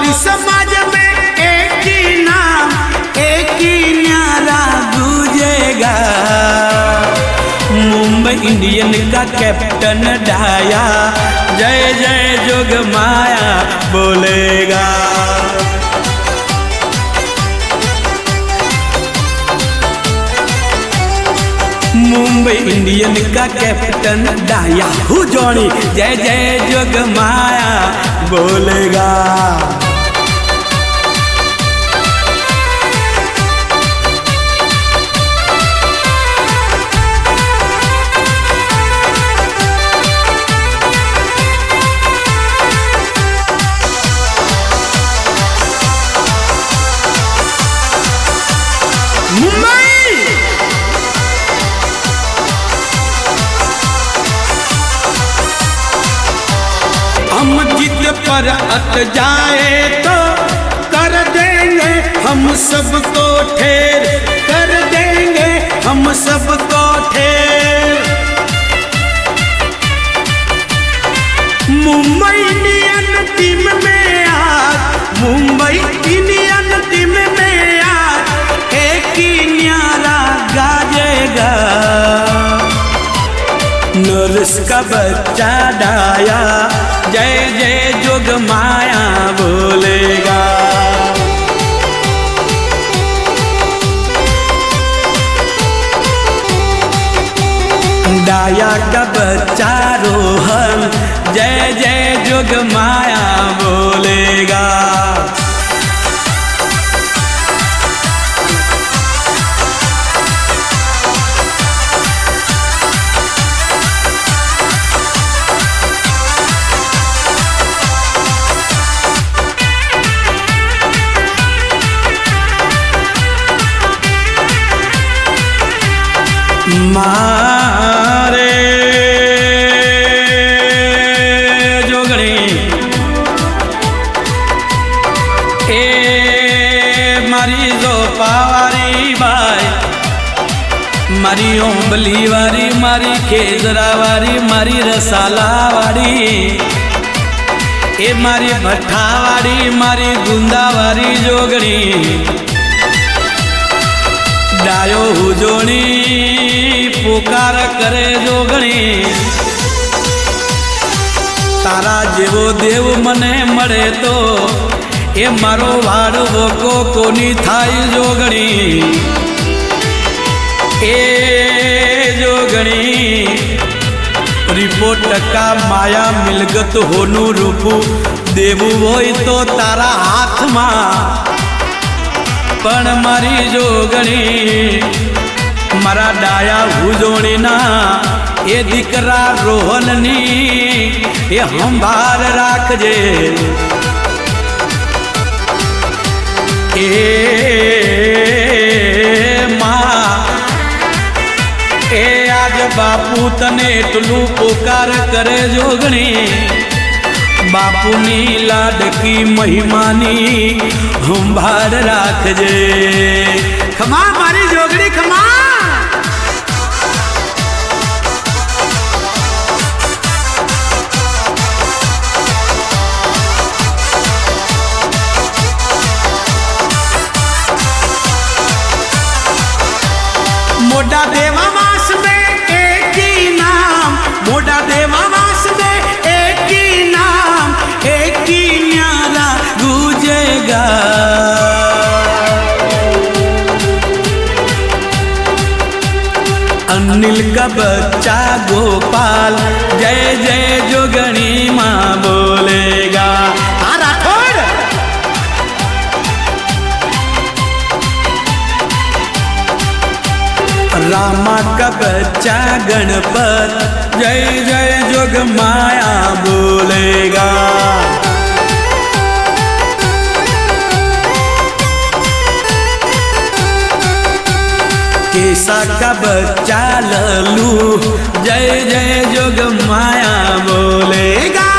और समाज में एक ही नाम एक ही न्यारा गूंजेगा। मुंबई इंडियन का कैप्टन डाया जय जय जोगमाया बोलेगा। मुंबई इंडियन का कैप्टन डाया हुजोनी जय जय जोगमाया बोलेगा। हम जिद पर अट जाए तो कर देंगे हम सबको ठेर, कर देंगे हम सबको ठेर। मुंबई इंडियन टीम में आज, मुंबई इंडियन टीम में आज एक ही न्यारा गाजेगा। नर्स का बच्चा डाया जय जय जोगमाया बोलेगा। डाया का बच्चा रोहन जय जय जोगमाया बोलेगा। मारे जोगणी ए मारी जो पावारी बाई, मारी ओंबली वारी, मारी खेजरा वारी, मारी रसाला वारी, ए मारी भट्ठा वारी, मारी गुंदा वारी जोगणी डायो हुजोनी पुकार करे जोगणी। तारा जेवो देव मने मळे तो ए मारो वाड़ वोको कोनी थाई जोगणी। ए जोगणी रिपोर्ट का माया मिलगत होनु रूपू देवू होय तो तारा हाथ में पण मारी जोगणी मारा डाया हुजोणी ना ए दीकरा रोहन नी ए संभार राखजे। ए मां ए आज बापू तने एटलू पुकार करे जोगणी। बापूनी लाडकी महिमानी संभार राखजे। खमा मारी जोगणी खमा। मोटा देवा वास में एक ही नाम, मोटा देवा वास में एक ही नाम एक ही न्यारा गूंजेगा। अनिल का बच्चा गोपाल जय जय जोगणी माँ बोलेगा। रामा का बच्चा गणपत जय जय जोगमाया बोलेगा। केसा का बच्चा लल्लू जय जय जोगमाया बोलेगा।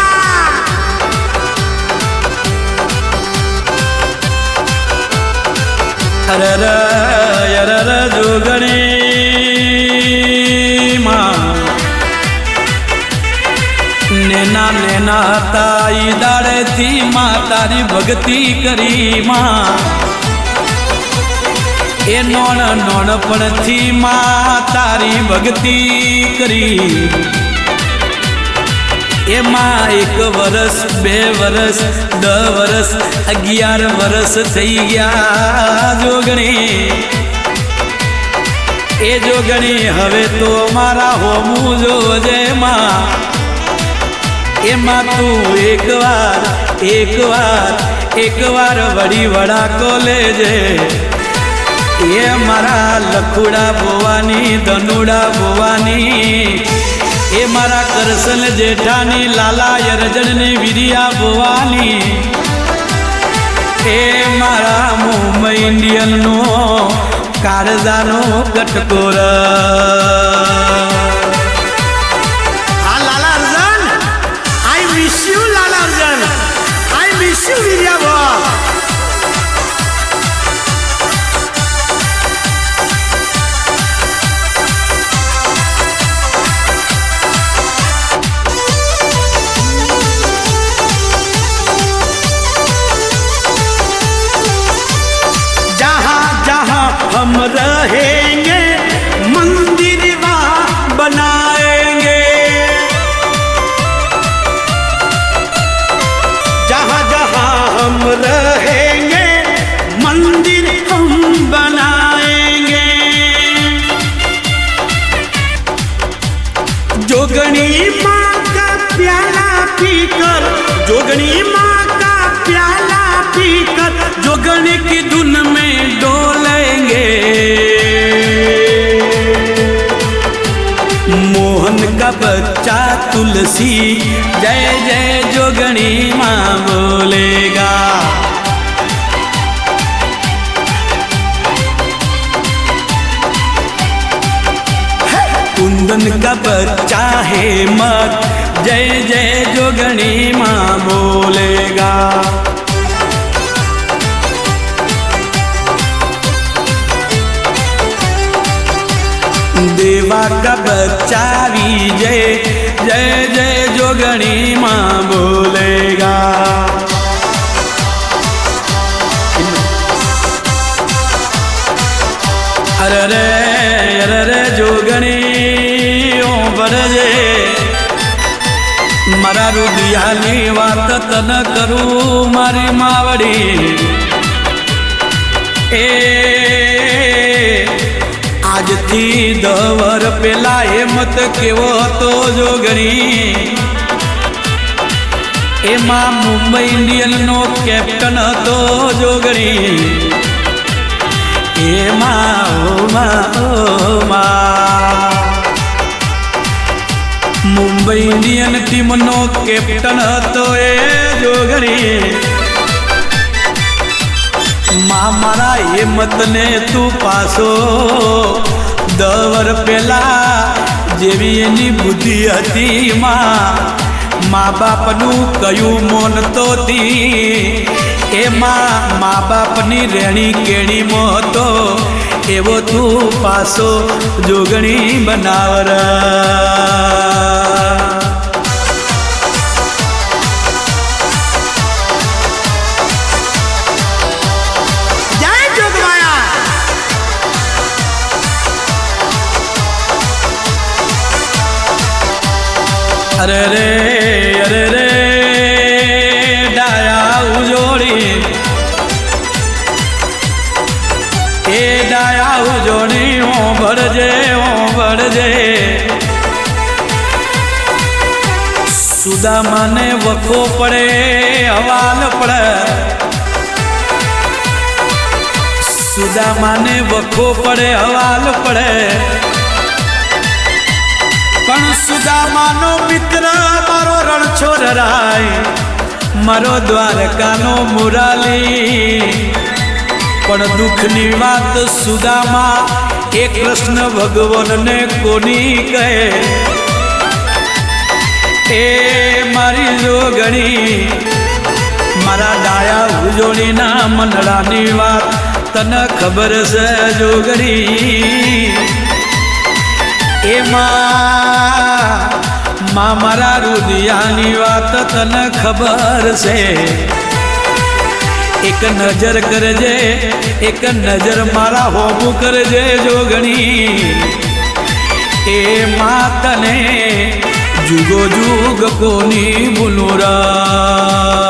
अरर जोगणी माँ નેના નેના હતા ઈ દાડેથી માં તારી ભક્તિ કરી માં એ નોણ નોણપણથી માં તારી ભક્તિ કરી એમાં 1 વર્ષ 2 વર્ષ 10 વર્ષ 11 વર્ષ થઈ ગયા જોગણી એ જોગણી હવે તો મારા હોમું જોજે માં એમાં તું એકવાર વળી વડાકો લેજે એ મારા લખુડા બોવાની ધનુડા બોવાની એ મારા કરસન જેઠાની લાલા યરજણની વિરિયા બોવાની એ મારા મુંબઈ ઇન્ડિયનનો કાળજાનો કટકોર આ Lala Arjan I miss you Lala Arjan I miss you વિરિયા બો हम रहेंगे मंदिर वहाँ बनाएंगे जहाँ जहाँ हम रहेंगे मंदिर हम बनाएंगे जोगणी माँ का प्याला पीकर जोगणी माँ का प्याला पीकर जोगणी की धुन में डोलेंगे मोहन का बच्चा तुलसी जय जय जोगणी माँ बोलेगा कुंदन का बच्चा हेमत जय जय जोगणी माँ बोलेगा देवा का बच्चा विजय जय जय जोगणी माँ बोलेगा अरे रे जोगणी ओ बरजे मारा रुदियानी वात तन करूं मारी मावड़ी આજથી 10 વર પેલા હેમત કેવો હતો જોગણી એમાં મુંબઈ ઇન્ડિયનનો કેપ્ટન હતો જોગણી એમાં મુંબઈ ઇન્ડિયન ટીમનો કેપ્ટન હતો એ જોગણી મારા હેમતને તું પાછો 10 વર પેલા જેવી એની બુદ્ધિ હતી મા બાપનું કયું મોનતો તી એમાં મા બાપની રેણી કેણીમાં હતો એવો તું પાછો જોગણી બનાવર अरे रे डाया उजोड़ी ए डाया उजोड़ी हो भरजे सुदामा ने वखो पड़े हवाल पड़े सुदामा ने वखो पड़े हवाल पड़े पण सुदामानो मित्र मारो रणछोड़ राय मारो द्वारकानो मुराली पण दुखनी बात सुदामा ए कृष्ण भगवान ने कोनी कहे ए मारी जोगणी मारा डाया उजोड़ी ना मनडानी बात तने खबर से जोगणी एमा માં મારા રુદિયાની વાત તને ખબર છે એક નજર કરજે એક નજર મારા હોબું કરજે જોગણી એ માં તને જુગો જુગ કોની ભૂલુરા